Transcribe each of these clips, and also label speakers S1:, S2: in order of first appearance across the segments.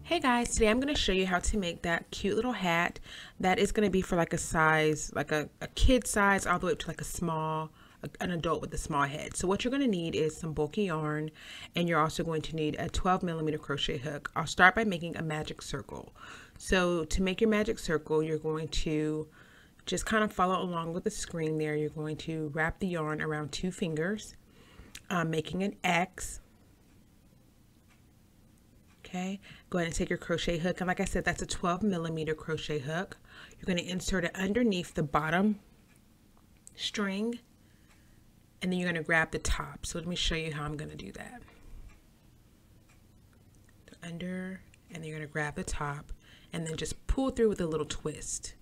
S1: Hey guys, today I'm going to show you how to make that cute little hat that is going to be for like a size, like a kid size all the way up to like an adult with a small head. So what you're going to need is some bulky yarn, and you're also going to need a 12mm crochet hook. I'll start by making a magic circle. So to make your magic circle, you're going to just kind of follow along with the screen there. You're going to wrap the yarn around 2 fingers, making an X. Okay, go ahead and take your crochet hook, and like I said, that's a 12mm crochet hook. You're going to insert it underneath the bottom string, and then you're going to grab the top. So let me show you how I'm going to do that. Under, and then you're going to grab the top, and then just pull through with a little twist.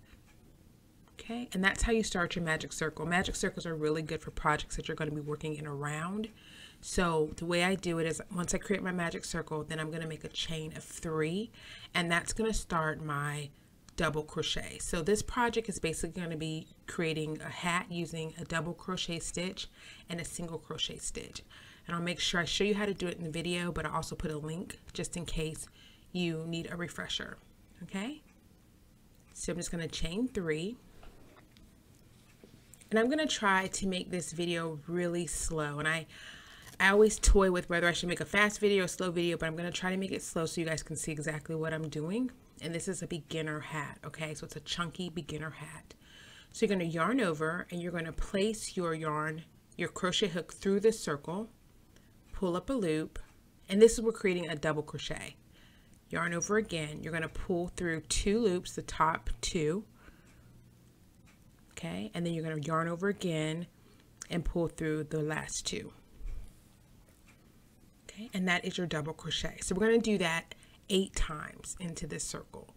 S1: Okay, and that's how you start your magic circle. Magic circles are really good for projects that you're going to be working in around. So the way I do it is, once I create my magic circle, then I'm going to make a chain of 3, and that's going to start my double crochet. So this project is basically going to be creating a hat using a double crochet stitch and a single crochet stitch. And I'll make sure I show you how to do it in the video, but I'll also put a link just in case you need a refresher. Okay, so I'm just going to chain 3. And I'm going to try to make this video really slow. And I always toy with whether I should make a fast video or slow video, but I'm going to try to make it slow so you guys can see exactly what I'm doing. And this is a beginner hat, okay? So it's a chunky beginner hat. So you're going to yarn over, and you're going to place your crochet hook through this circle, pull up a loop, and this is we're creating a double crochet. Yarn over again, you're going to pull through 2 loops, the top 2, okay? And then you're going to yarn over again and pull through the last 2. Okay, and that is your double crochet. So we're going to do that 8 times into this circle.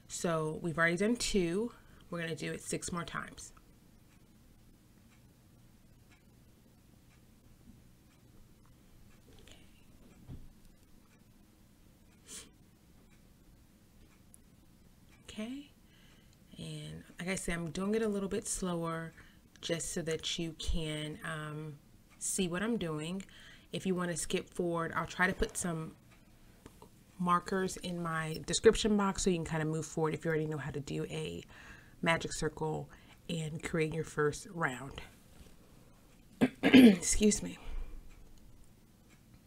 S1: So we've already done 2. We're going to do it 6 more times. Okay, and like I said, I'm doing it a little bit slower just so that you can see what I'm doing. If you want to skip forward, I'll try to put some markers in my description box so you can kind of move forward if you already know how to do a magic circle and create your first round. Excuse me.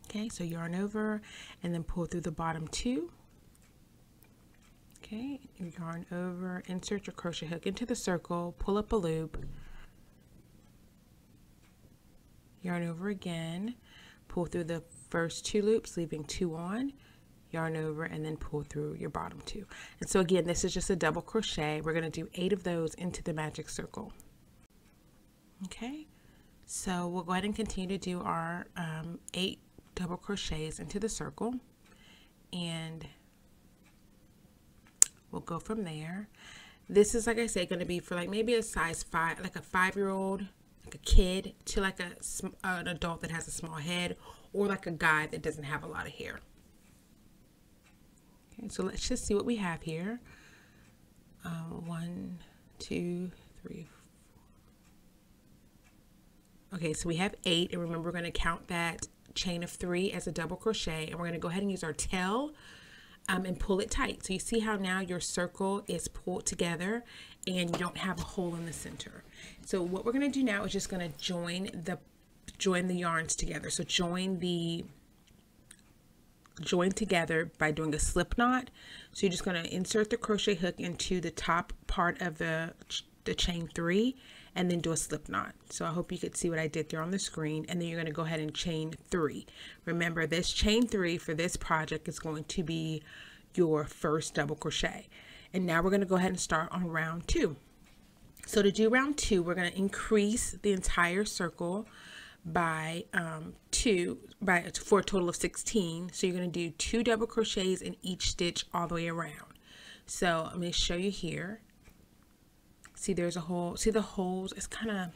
S1: Okay, so yarn over and then pull through the bottom 2. Okay, yarn over, insert your crochet hook into the circle, pull up a loop, yarn over again, pull through the first 2 loops, leaving 2 on, yarn over, and then pull through your bottom 2. And so again, this is just a double crochet. We're going to do 8 of those into the magic circle. Okay, so we'll go ahead and continue to do our 8 double crochets into the circle, and we'll go from there. This is, like I said, going to be for like maybe a size 5, like a 5-year-old, like a kid, to like an adult that has a small head, or like a guy that doesn't have a lot of hair. Okay, so let's just see what we have here. 1, 2, 3, 4. Okay, so we have 8, and remember we're going to count that chain of 3 as a double crochet, and we're going to go ahead and use our tail and pull it tight. So you see how now your circle is pulled together and you don't have a hole in the center. So what we're going to do now is just going to join the yarns together. So join together by doing a slip knot. So you're just going to insert the crochet hook into the top part of the chain 3 and then do a slip knot. So I hope you could see what I did there on the screen, and then you're going to go ahead and chain 3. Remember, this chain 3 for this project is going to be your first double crochet. And now we're going to go ahead and start on round 2. So to do round 2, we're going to increase the entire circle by 2 for a total of 16. So you're going to do 2 double crochets in each stitch all the way around. So I'm going to show you here. See, there's a hole. See the holes? It's kind of, I'm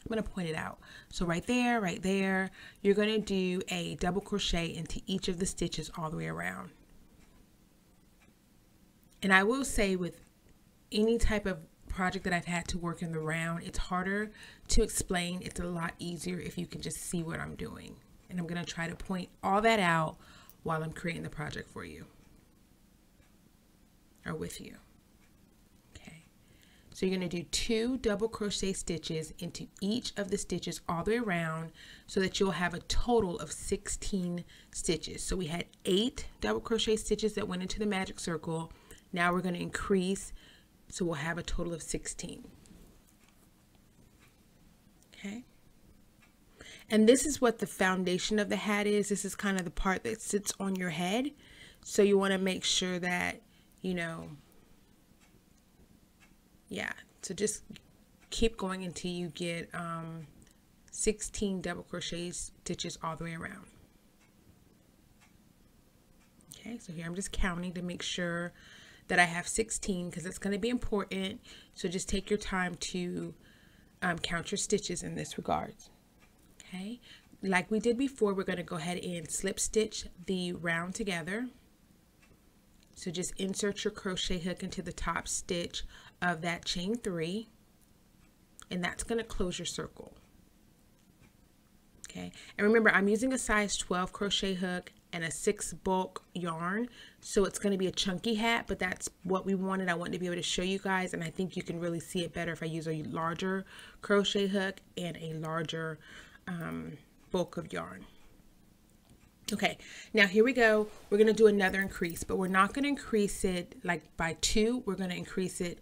S1: going to point it out. So right there, you're going to do a double crochet into each of the stitches all the way around. And I will say, with any type of project that I've had to work in the round, it's harder to explain. It's a lot easier if you can just see what I'm doing. And I'm going to try to point all that out while I'm creating the project for you. are with you. Okay, so you're going to do 2 double crochet stitches into each of the stitches all the way around, so that you'll have a total of 16 stitches. So we had 8 double crochet stitches that went into the magic circle. Now we're going to increase, so we'll have a total of 16. Okay, and this is what the foundation of the hat is. This is kind of the part that sits on your head, so you want to make sure that, you know, yeah, so just keep going until you get 16 double crochet stitches all the way around. Okay, so here I'm just counting to make sure that I have 16, because it's going to be important. So just take your time to count your stitches in this regard. Okay, like we did before, we're going to go ahead and slip stitch the round together. So just insert your crochet hook into the top stitch of that chain 3, and that's going to close your circle. Okay, and remember, I'm using a size 12 crochet hook and a 6 bulk yarn, so it's going to be a chunky hat, but that's what we wanted. I wanted to be able to show you guys, and I think you can really see it better if I use a larger crochet hook and a larger bulk of yarn. Okay, now here we go. We're going to do another increase, but we're not going to increase it like by 2. We're going to increase it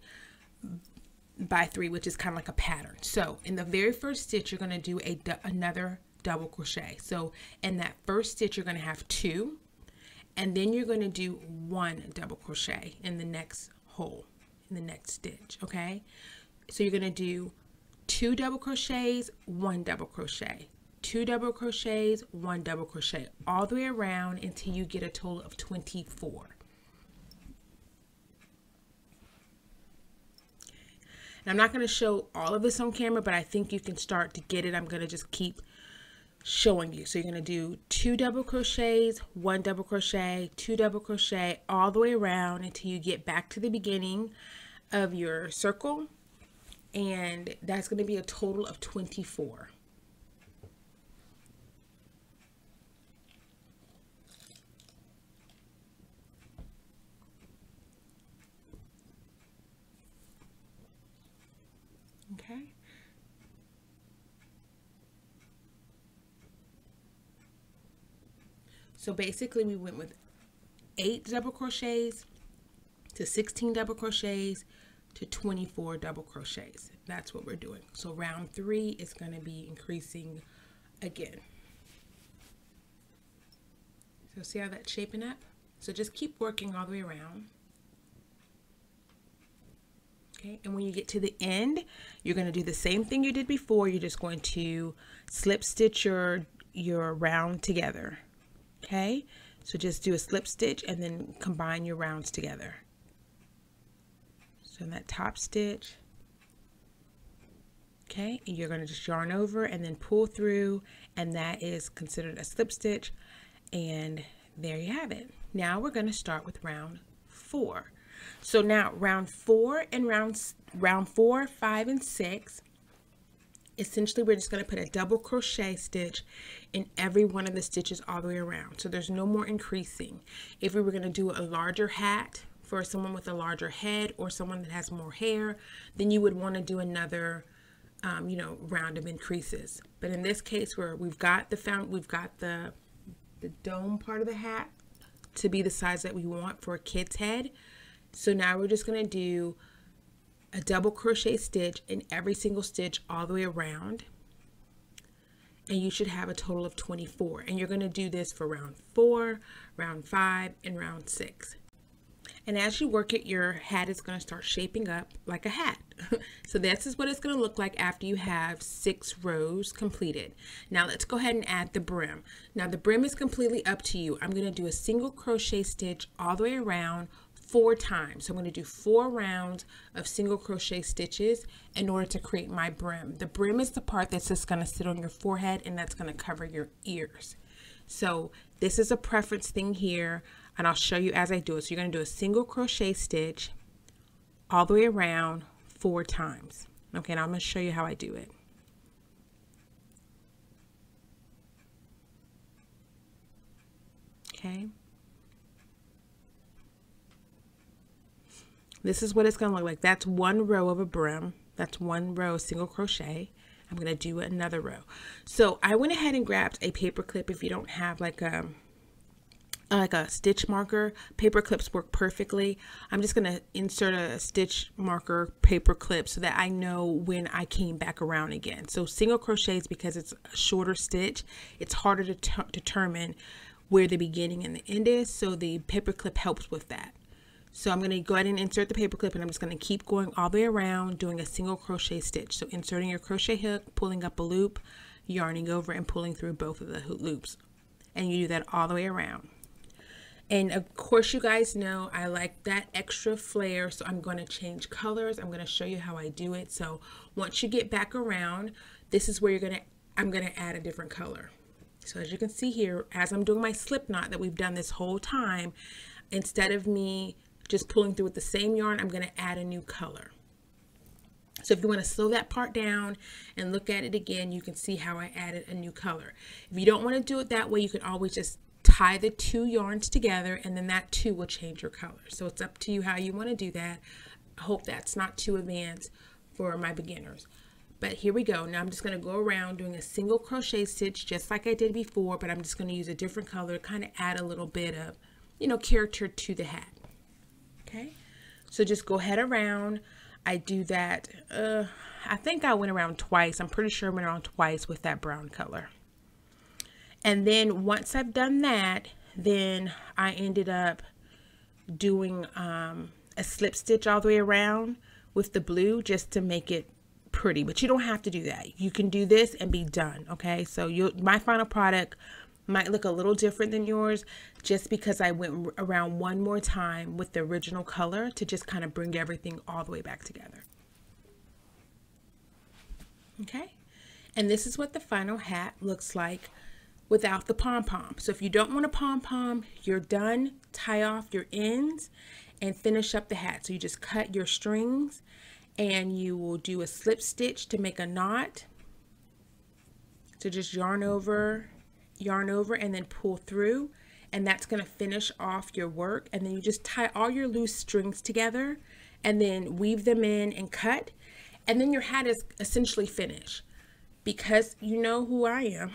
S1: by 3, which is kind of like a pattern. So in the very first stitch, you're going to do another double crochet. So in that first stitch, you're going to have 2, and then you're going to do 1 double crochet in the next hole, in the next stitch. Okay, so you're going to do 2 double crochets, 1 double crochet, 2 double crochets, 1 double crochet, all the way around until you get a total of 24. And I'm not going to show all of this on camera, but I think you can start to get it. I'm going to just keep showing you. So you're going to do 2 double crochets, 1 double crochet, 2 double crochet, all the way around until you get back to the beginning of your circle, and that's going to be a total of 24. Okay. So basically we went with 8 double crochets to 16 double crochets to 24 double crochets. That's what we're doing. So round 3 is going to be increasing again. So see how that's shaping up? So just keep working all the way around. Okay, and when you get to the end, you're going to do the same thing you did before. You're just going to slip stitch your round together. Okay, so just do a slip stitch and then combine your rounds together. So in that top stitch, okay, and you're going to just yarn over and then pull through, and that is considered a slip stitch. And there you have it. Now we're going to start with round 4. So now round 4 and round 4, 5, and 6, essentially we're just going to put a double crochet stitch in every one of the stitches all the way around. So there's no more increasing. If we were going to do a larger hat for someone with a larger head or someone that has more hair, then you would want to do another round of increases. But in this case, where we've got the dome part of the hat to be the size that we want for a kid's head. So now we're just going to do a double crochet stitch in every single stitch all the way around, and you should have a total of 24. And you're going to do this for round 4, round 5, and round 6. And as you work it, your hat is going to start shaping up like a hat. So this is what it's going to look like after you have 6 rows completed. Now let's go ahead and add the brim. Now the brim is completely up to you. I'm going to do a single crochet stitch all the way around 4 times. So I'm going to do 4 rounds of single crochet stitches in order to create my brim. The brim is the part that's just going to sit on your forehead, and that's going to cover your ears. So this is a preference thing here, and I'll show you as I do it. So you're going to do a single crochet stitch all the way around 4 times. Okay, and I'm going to show you how I do it. Okay. This is what it's going to look like. That's one row of a brim. That's one row single crochet. I'm going to do another row. So I went ahead and grabbed a paper clip. If you don't have like a stitch marker, paper clips work perfectly. I'm just going to insert a stitch marker paper clip so that I know when I came back around again. So single crochets, because it's a shorter stitch, it's harder to determine where the beginning and the end is. So the paper clip helps with that. So I'm going to go ahead and insert the paper clip, and I'm just going to keep going all the way around doing a single crochet stitch. So inserting your crochet hook, pulling up a loop, yarning over and pulling through both of the loops. And you do that all the way around. And of course, you guys know I like that extra flare, so I'm going to change colors. I'm going to show you how I do it. So once you get back around, this is where I'm going to add a different color. So as you can see here, as I'm doing my slip knot that we've done this whole time, instead of me just pulling through with the same yarn, I'm going to add a new color. So if you want to slow that part down and look at it again, you can see how I added a new color. If you don't want to do it that way, you can always just tie the two yarns together, and then that too will change your color. So it's up to you how you want to do that. I hope that's not too advanced for my beginners. But here we go. Now I'm just going to go around doing a single crochet stitch just like I did before, but I'm just going to use a different color to kind of add a little bit of, you know, character to the hat. Okay, so just go ahead around. I do that, I think I went around twice. I'm pretty sure I went around twice with that brown color. And then once I've done that, then I ended up doing a slip stitch all the way around with the blue just to make it pretty. But you don't have to do that. You can do this and be done. Okay, so my final product might look a little different than yours just because I went around one more time with the original color to just kind of bring everything all the way back together. Okay, and this is what the final hat looks like without the pom-pom. So if you don't want a pom-pom, you're done. Tie off your ends and finish up the hat. So you just cut your strings and you will do a slip stitch to make a knot. So just yarn over, and then pull through, and that's going to finish off your work. And then you just tie all your loose strings together and then weave them in and cut, and then your hat is essentially finished. Because you know who I am,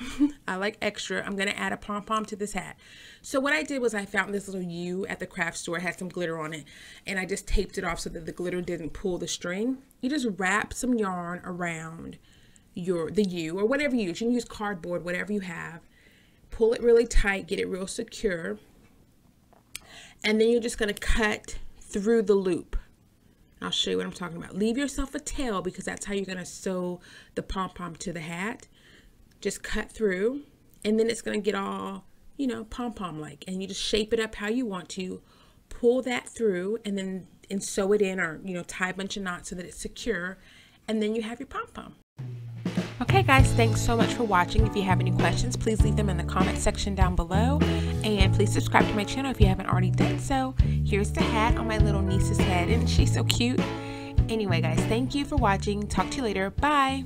S1: I like extra, I'm going to add a pom-pom to this hat. So what I did was I found this little U at the craft store. It had some glitter on it, and I just taped it off so that the glitter didn't pull the string. You just wrap some yarn around the U, or whatever you use. You can use cardboard, whatever you have. Pull it really tight, get it real secure, and then you're just going to cut through the loop. I'll show you what I'm talking about. Leave yourself a tail because that's how you're going to sew the pom-pom to the hat. Just cut through, and then it's going to get all, you know, pom-pom like, and you just shape it up how you want to. Pull that through and sew it in, or, you know, tie a bunch of knots so that it's secure, and then you have your pom-pom. Okay guys, thanks so much for watching. If you have any questions, please leave them in the comment section down below, and please subscribe to my channel if you haven't already done so. Here's the hat on my little niece's head, and she's so cute. Anyway guys, thank you for watching. Talk to you later. Bye.